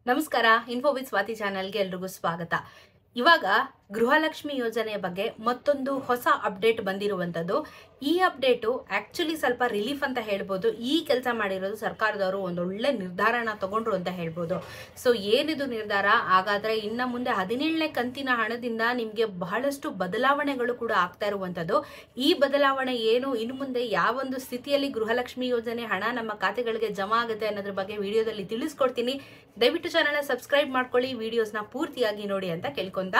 ನಮಸ್ಕಾರ. Info with Swati ಚಾನೆಲ್ಗೆ ಎಲ್ರಿಗೂ ಸ್ವಾಗತ. ಇವಾಗ ಗೃಹಲಕ್ಷ್ಮಿ ಯೋಜನೆಯ ಬಗ್ಗೆ ಮತ್ತೊಂದು ಹೊಸ ಅಪ್ಡೇಟ್ ಬಂದಿರುವಂಥದ್ದು. ಈ ಅಪ್ಡೇಟು ಆಕ್ಚುಲಿ ಸ್ವಲ್ಪ ರಿಲೀಫ್ ಅಂತ ಹೇಳ್ಬೋದು. ಈ ಕೆಲಸ ಮಾಡಿರೋದು ಸರ್ಕಾರದವರು ಒಂದೊಳ್ಳೆ ನಿರ್ಧಾರನ ತಗೊಂಡ್ರು ಅಂತ ಹೇಳ್ಬೋದು. ಸೊ ಏನಿದು ನಿರ್ಧಾರ? ಹಾಗಾದ್ರೆ ಇನ್ನ ಮುಂದೆ 17ನೇ ಕಂತಿನ ಹಣದಿಂದ ನಿಮಗೆ ಬಹಳಷ್ಟು ಬದಲಾವಣೆಗಳು ಕೂಡ ಆಗ್ತಾ ಇರುವಂಥದ್ದು. ಈ ಬದಲಾವಣೆ ಏನು, ಇನ್ನು ಮುಂದೆ ಯಾವೊಂದು ಸ್ಥಿತಿಯಲ್ಲಿ ಗೃಹಲಕ್ಷ್ಮಿ ಯೋಜನೆ ಹಣ ನಮ್ಮ ಖಾತೆಗಳಿಗೆ ಜಮಾ ಆಗುತ್ತೆ ಅನ್ನೋದ್ರ ಬಗ್ಗೆ ವಿಡಿಯೋದಲ್ಲಿ ತಿಳಿಸ್ಕೊಡ್ತೀನಿ. ದಯವಿಟ್ಟು ಚಾನೆಲ್ನ ಸಬ್ಸ್ಕ್ರೈಬ್ ಮಾಡ್ಕೊಳ್ಳಿ, ವಿಡಿಯೋಸ್ನ ಪೂರ್ತಿಯಾಗಿ ನೋಡಿ ಅಂತ ಕೇಳ್ಕೊಂತ,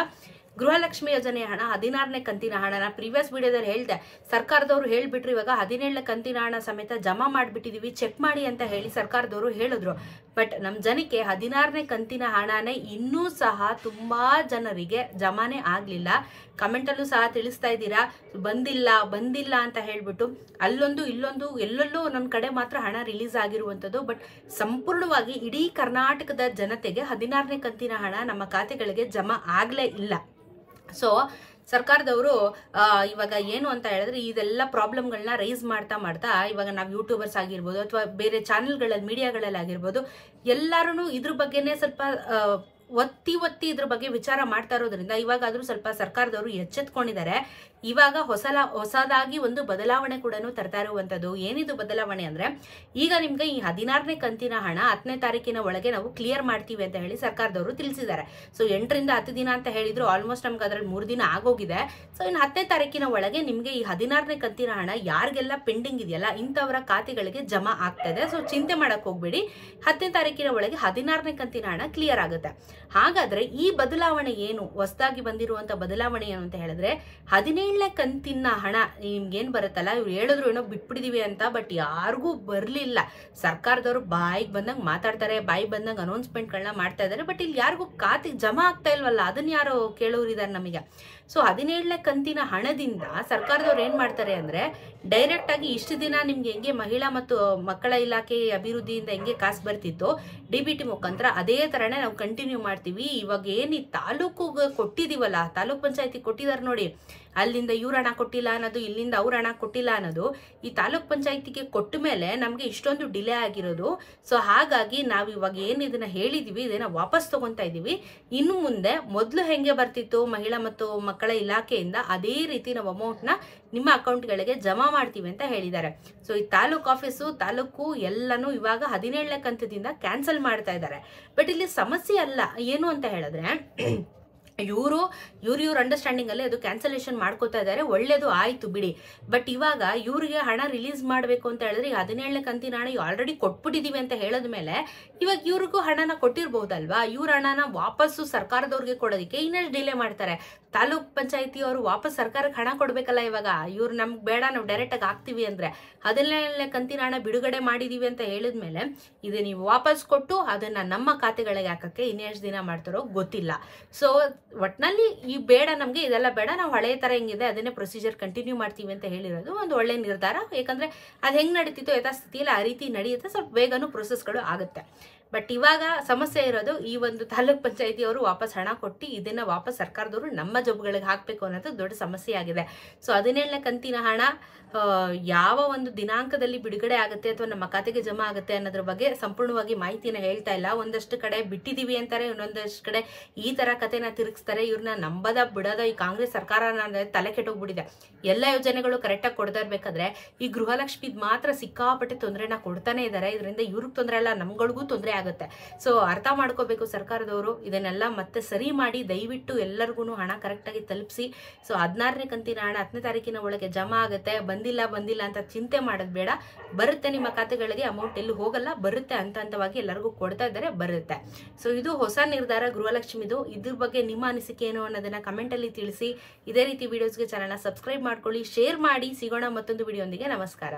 ಗೃಹಲಕ್ಷ್ಮಿ ಯೋಜನೆಯ ಹಣ 16ನೇ ಕಂತಿನ ಹಣನ ಪ್ರೀವಿಯಸ್ ವಿಡಿಯೋದಲ್ಲಿ ಹೇಳ್ದೆ. ಸರ್ಕಾರದವರು ಹೇಳ್ಬಿಟ್ರು ಇವಾಗ 17ನೇ ಕಂತಿನ ಹಣ ಸಮೇತ ಜಮಾ ಮಾಡಿಬಿಟ್ಟಿದೀವಿ, ಚೆಕ್ ಮಾಡಿ ಅಂತ ಹೇಳಿ ಸರ್ಕಾರದವರು ಹೇಳಿದ್ರು. ಬಟ್ ನಮ್ಮ ಜನಕ್ಕೆ 16ನೇ ಕಂತಿನ ಹಣನೇ ಇನ್ನೂ ಸಹ ತುಂಬಾ ಜನರಿಗೆ ಜಮಾನೇ ಆಗ್ಲಿಲ್ಲ. ಕಮೆಂಟಲ್ಲೂ ಸಹ ತಿಳಿಸ್ತಾ ಇದ್ದೀರಾ, ಬಂದಿಲ್ಲ ಅಂತ ಹೇಳ್ಬಿಟ್ಟು. ಅಲ್ಲೊಂದು ಇಲ್ಲೊಂದು ಎಲ್ಲೆಲ್ಲೋ ಒಂದೊಂದು ಕಡೆ ಮಾತ್ರ ಹಣ ರಿಲೀಸ್ ಆಗಿರುವಂಥದ್ದು. ಬಟ್ ಸಂಪೂರ್ಣವಾಗಿ ಇಡೀ ಕರ್ನಾಟಕದ ಜನತೆಗೆ 16ನೇ ಕಂತಿನ ಹಣ ನಮ್ಮ ಖಾತೆಗಳಿಗೆ ಜಮಾ ಆಗ್ಲೇ ಇಲ್ಲ. ಸೊ ಸರ್ಕಾರದವರು ಇವಾಗ ಏನು ಅಂತ ಹೇಳಿದ್ರೆ, ಇದೆಲ್ಲ ಪ್ರಾಬ್ಲಮ್ಗಳನ್ನ ರೈಸ್ ಮಾಡ್ತಾ ಇವಾಗ ನಾವು ಯೂಟ್ಯೂಬರ್ಸ್ ಆಗಿರ್ಬೋದು ಅಥವಾ ಬೇರೆ ಚಾನೆಲ್ಗಳಲ್ಲಿ ಮೀಡಿಯಾಗಳಲ್ಲಿ ಆಗಿರ್ಬೋದು, ಎಲ್ಲರೂ ಇದ್ರ ಬಗ್ಗೆನೇ ಸ್ವಲ್ಪ ಒತ್ತಿ ಇದ್ರ ಬಗ್ಗೆ ವಿಚಾರ ಮಾಡ್ತಾ ಇರೋದ್ರಿಂದ ಇವಾಗಾದ್ರೂ ಸ್ವಲ್ಪ ಸರ್ಕಾರದವರು ಎಚ್ಚೆತ್ಕೊಂಡಿದ್ದಾರೆ. ಇವಾಗ ಹೊಸದಾಗಿ ಒಂದು ಬದಲಾವಣೆ ಕೂಡ ತರ್ತಾ ಇರುವಂತದ್ದು. ಏನಿದು ಬದಲಾವಣೆ ಅಂದ್ರೆ, ಈಗ ನಿಮ್ಗೆ ಈ 16ನೇ ಕಂತಿನ ಹಣ 10ನೇ ತಾರೀಕಿನ ಒಳಗೆ ನಾವು ಕ್ಲಿಯರ್ ಮಾಡ್ತೀವಿ ಅಂತ ಹೇಳಿ ಸರ್ಕಾರದವರು ತಿಳಿಸಿದ್ದಾರೆ. ಸೊ 8ರಿಂದ 10 ದಿನ ಅಂತ ಹೇಳಿದ್ರು, ಆಲ್ಮೋಸ್ಟ್ ನಮ್ಗೆ ಅದ್ರಲ್ಲಿ 3 ದಿನ ಆಗೋಗಿದೆ. ಸೊ ಇನ್ನು 10ನೇ ತಾರೀಕಿನ ಒಳಗೆ ನಿಮ್ಗೆ ಈ 16ನೇ ಕಂತಿನ ಹಣ ಯಾರಿಗೆಲ್ಲ ಪೆಂಡಿಂಗ್ ಇದೆಯಲ್ಲ ಇಂಥವರ ಖಾತೆಗಳಿಗೆ ಜಮಾ ಆಗ್ತದೆ. ಸೊ ಚಿಂತೆ ಮಾಡಕ್ ಹೋಗ್ಬೇಡಿ, 10ನೇ ತಾರೀಕಿನ ಒಳಗೆ 16ನೇ ಕಂತಿನ ಹಣ ಕ್ಲಿಯರ್ ಆಗುತ್ತೆ. ಹಾಗಾದ್ರೆ ಈ ಬದಲಾವಣೆ ಏನು, ಹೊಸದಾಗಿ ಬಂದಿರುವಂತ ಬದಲಾವಣೆ ಏನು ಅಂತ ಹೇಳಿದ್ರೆ, 17ನೇ ಕಂತಿನ ಹಣ ನಿಮ್ಗೇನ್ ಬರುತ್ತಲ್ಲ, ಇವ್ರು ಹೇಳಿದ್ರು ಏನೋ ಬಿಟ್ಬಿಟ್ಟಿದೀವಿ ಅಂತ, ಬಟ್ ಯಾರಿಗೂ ಬರ್ಲಿಲ್ಲ. ಸರ್ಕಾರದವರು ಬಾಯಿಗೆ ಬಂದಂಗೆ ಮಾತಾಡ್ತಾರೆ, ಬಾಯಿಗೆ ಬಂದಂಗೆ ಅನೌನ್ಸ್ಮೆಂಟ್ಗಳನ್ನ ಮಾಡ್ತಾ ಇದ್ದಾರೆ. ಬಟ್ ಇಲ್ಲಿ ಯಾರಿಗೂ ಖಾತೆಗೆ ಜಮಾ ಆಗ್ತಾ ಇಲ್ವಲ್ಲ, ಅದನ್ನ ಯಾರು ಕೇಳೋರಿದ್ದಾರೆ ನಮಗೆ. ಸೊ 17ನೇ ಕಂತಿನ ಹಣದಿಂದ ಸರ್ಕಾರದವ್ರು ಏನ್ ಮಾಡ್ತಾರೆ ಅಂದ್ರೆ, ಡೈರೆಕ್ಟ್ ಆಗಿ ಇಷ್ಟು ದಿನ ನಿಮ್ಗೆ ಹೆಂಗೆ ಮಹಿಳಾ ಮತ್ತು ಮಕ್ಕಳ ಇಲಾಖೆ ಅಭಿವೃದ್ಧಿಯಿಂದ ಹೆಂಗೆ ಕಾಸು ಬರ್ತಿತ್ತು DBT ಮುಖಾಂತರ, ಅದೇ ತರನೇ ನಾವು ಕಂಟಿನ್ಯೂ ಮಾಡ್ತೀವಿ. ಇವಾಗ ಏನ್ ಈ ತಾಲೂಕುಗೆ ಕೊಟ್ಟಿದೀವಲ್ಲ, ತಾಲೂಕ್ ಪಂಚಾಯತಿ ಕೊಟ್ಟಿದಾರೆ ನೋಡಿ, ಅಲ್ಲಿಂದ ಇವ್ರ ಹಣ ಕೊಟ್ಟಿಲ್ಲ ಅನ್ನೋದು, ಇಲ್ಲಿಂದ ಅವ್ರ ಹಣ ಕೊಟ್ಟಿಲ್ಲ ಅನ್ನೋದು, ಈ ತಾಲೂಕ್ ಪಂಚಾಯತಿಗೆ ಕೊಟ್ಟ ಮೇಲೆ ನಮ್ಗೆ ಇಷ್ಟೊಂದು ಡಿಲೇ ಆಗಿರೋದು. ಸೊ ಹಾಗಾಗಿ ನಾವು ಇವಾಗ ಏನ್ ಇದನ್ನ ಹೇಳಿದೀವಿ, ಇದನ್ನ ವಾಪಸ್ ತಗೊಂತಾ ಇದೀವಿ. ಇನ್ನು ಮುಂದೆ ಮೊದಲು ಹೆಂಗೆ ಬರ್ತಿತ್ತು ಮಹಿಳಾ ಮತ್ತು ಮಕ್ಕಳ ಇಲಾಖೆಯಿಂದ, ಅದೇ ರೀತಿ ನಾವು ಅಮೌಂಟ್ ನ ನಿಮ್ಮ ಅಕೌಂಟ್ಗಳಿಗೆ ಜಮಾ ಮಾಡ್ತೀವಿ ಅಂತ ಹೇಳಿದ್ದಾರೆ. ಸೊ ಈ ತಾಲೂಕ್ ಆಫೀಸು, ತಾಲೂಕು ಎಲ್ಲಾನು ಇವಾಗ 17ನೇ ಕಂತದಿಂದ ಕ್ಯಾನ್ಸಲ್ ಮಾಡ್ತಾ ಇದ್ದಾರೆ. ಬಟ್ ಇಲ್ಲಿ ಸಮಸ್ಯೆ ಅಲ್ಲ, ಏನು ಅಂತ ಹೇಳಿದ್ರೆ, ಇವ್ರ ಅಂಡರ್ಸ್ಟ್ಯಾಂಡಿಂಗ್ ಅಲ್ಲಿ ಅದು ಕ್ಯಾನ್ಸಲೇಷನ್ ಮಾಡ್ಕೋತಾ ಇದ್ದಾರೆ. ಒಳ್ಳೇದು, ಆಯ್ತು ಬಿಡಿ. ಬಟ್ ಇವಾಗ ಇವ್ರಿಗೆ ಹಣ ರಿಲೀಸ್ ಮಾಡ್ಬೇಕು ಅಂತ ಹೇಳಿದ್ರೆ, 17ನೇ ಕಂತಿನ ಹಣ ಆಲ್ರೆಡಿ ಕೊಟ್ಬಿಟ್ಟಿದೀವಿ ಅಂತ ಹೇಳಿದ್ಮೇಲೆ ಇವಾಗ ಇವ್ರಿಗೂ ಹಣನ ಕೊಟ್ಟಿರ್ಬಹುದಲ್ವಾ. ಇವ್ರ ಹಣನ ವಾಪಸ್ಸು ಸರ್ಕಾರದವ್ರಿಗೆ ಕೊಡೋದಕ್ಕೆ ಇನ್ನಷ್ಟು ಡಿಲೇ ಮಾಡ್ತಾರೆ. ತಾಲೂಕ್ ಪಂಚಾಯತಿ ಅವರು ವಾಪಸ್ ಸರ್ಕಾರಕ್ಕೆ ಹಣ ಕೊಡ್ಬೇಕಲ್ಲ. ಇವಾಗ ಇವ್ರು ನಮ್ಗೆ ಬೇಡ, ನಾವು ಡೈರೆಕ್ಟ್ ಆಗಿ ಹಾಕ್ತಿವಿ ಅಂದ್ರೆ, 17ನೇ ಕಂತಿನ ಹಣ ಬಿಡುಗಡೆ ಮಾಡಿದೀವಿ ಅಂತ ಹೇಳಿದ್ಮೇಲೆ ಇದು ನೀವು ವಾಪಸ್ ಕೊಟ್ಟು ಅದನ್ನ ನಮ್ಮ ಖಾತೆಗಳಿಗೆ ಹಾಕಕ್ಕೆ ಇನ್ನೆಷ್ಟು ದಿನ ಮಾಡ್ತಾರೋ ಗೊತ್ತಿಲ್ಲ. ಸೊ ಒಟ್ನಲ್ಲಿ ಈ ಬೇಡ, ನಮ್ಗೆ ಇದೆಲ್ಲ ಬೇಡ, ನಾವು ಹಳೆ ತರ ಹೆಂಗಿದೆ ಅದನ್ನೇ ಪ್ರೊಸೀಜರ್ ಕಂಟಿನ್ಯೂ ಮಾಡ್ತೀವಿ ಅಂತ ಹೇಳಿರೋದು ಒಂದು ಒಳ್ಳೆ ನಿರ್ಧಾರ. ಯಾಕಂದ್ರೆ ಅದು ಹೆಂಗ್ ನಡೀತಿತ್ತು ಯಥಾಸ್ಥಿತಿಯಲ್ಲಿ ಆ ರೀತಿ ನಡೆಯುತ್ತೆ, ಸ್ವಲ್ಪ ಬೇಗನೂ ಪ್ರೊಸೆಸ್ಗಳು ಆಗುತ್ತೆ. ಬಟ್ ಇವಾಗ ಸಮಸ್ಯೆ ಇರೋದು, ಈ ಒಂದು ತಾಲೂಕ್ ಪಂಚಾಯತಿಯವರು ವಾಪಸ್ ಹಣ ಕೊಟ್ಟು ಇದನ್ನ ವಾಪಸ್ ಸರ್ಕಾರದವರು ನಮ್ಮ ಜಬ್ಗಳಿಗೆ ಹಾಕ್ಬೇಕು ಅನ್ನೋದು ದೊಡ್ಡ ಸಮಸ್ಯೆ ಆಗಿದೆ. ಸೊ 17ನೇ ಕಂತಿನ ಹಣ ಯಾವ ಒಂದು ದಿನಾಂಕದಲ್ಲಿ ಬಿಡುಗಡೆ ಆಗುತ್ತೆ ಅಥವಾ ನಮ್ಮ ಖಾತೆಗೆ ಜಮಾ ಆಗುತ್ತೆ ಅನ್ನೋದ್ರ ಬಗ್ಗೆ ಸಂಪೂರ್ಣವಾಗಿ ಮಾಹಿತಿನ ಹೇಳ್ತಾ ಇಲ್ಲ. ಒಂದಷ್ಟು ಕಡೆ ಬಿಟ್ಟಿದೀವಿ ಅಂತಾರೆ, ಇನ್ನೊಂದಷ್ಟು ಕಡೆ ಈ ತರ ಕಥೆನ ತಿರುಗಿಸ್ತಾರೆ. ಇವ್ರನ್ನ ನಂಬದ ಬಿಡೋದ ಈ ಕಾಂಗ್ರೆಸ್ ಸರ್ಕಾರ ತಲೆ ಕೆಟ್ಟೋಗ್ಬಿಟ್ಟಿದೆ. ಎಲ್ಲ ಯೋಜನೆಗಳು ಕರೆಕ್ಟಾಗಿ ಕೊಡ್ತಾ ಇರ್ಬೇಕಾದ್ರೆ ಈ ಗೃಹಲಕ್ಷ್ಮಿ ಮಾತ್ರ ಸಿಕ್ಕಾಪಟ್ಟೆ ತೊಂದರೆನ ಕೊಡ್ತಾನೆ ಇದ್ದಾರೆ. ಇದರಿಂದ ಇವ್ರಿಗೆ ತೊಂದರೆ ಅಲ್ಲ, ನಮ್ಗಳಿಗೂ ತೊಂದರೆ ಆಗುತ್ತೆ. ಸೊ ಅರ್ಥ ಮಾಡ್ಕೋಬೇಕು ಸರ್ಕಾರದವರು, ಇದನ್ನೆಲ್ಲ ಮತ್ತೆ ಸರಿ ಮಾಡಿ ದಯವಿಟ್ಟು ಎಲ್ಲರಿಗೂ ಹಣ ಕರೆಕ್ಟಾಗಿ ತಲುಪಿಸಿ. ಸೊ 16ನೇ ಕಂತಿನ ಹಣ 10ನೇ ತಾರೀಕಿನ ಒಳಗೆ ಜಮಾ ಆಗುತ್ತೆ. ಬಂದಿಲ್ಲ ಅಂತ ಚಿಂತೆ ಮಾಡೋದು ಬೇಡ, ಬರುತ್ತೆ ನಿಮ್ಮ ಖಾತೆಗಳಿಗೆ. ಅಮೌಂಟ್ ಎಲ್ಲೂ ಹೋಗಲ್ಲ, ಬರುತ್ತೆ. ಹಂತವಾಗಿ ಎಲ್ಲರಿಗೂ ಕೊಡ್ತಾ ಇದ್ದಾರೆ, ಬರುತ್ತೆ. ಸೊ ಇದು ಹೊಸ ನಿರ್ಧಾರ ಗೃಹಲಕ್ಷ್ಮಿದು. ಇದ್ರ ಬಗ್ಗೆ ನಿಮ್ಮ ಅನಿಸಿಕೆ ಏನು ಅನ್ನೋದನ್ನ ಕಮೆಂಟ್ ಅಲ್ಲಿ ತಿಳಿಸಿ. ಇದೇ ರೀತಿ ವಿಡಿಯೋಸ್ಗೆ ಚಾನೆಲ್ನ ಸಬ್ಸ್ಕ್ರೈಬ್ ಮಾಡ್ಕೊಳ್ಳಿ, ಶೇರ್ ಮಾಡಿ. ಸಿಗೋಣ ಮತ್ತೊಂದು ವಿಡಿಯೋ ಒಂದಿಗೆ. ನಮಸ್ಕಾರ.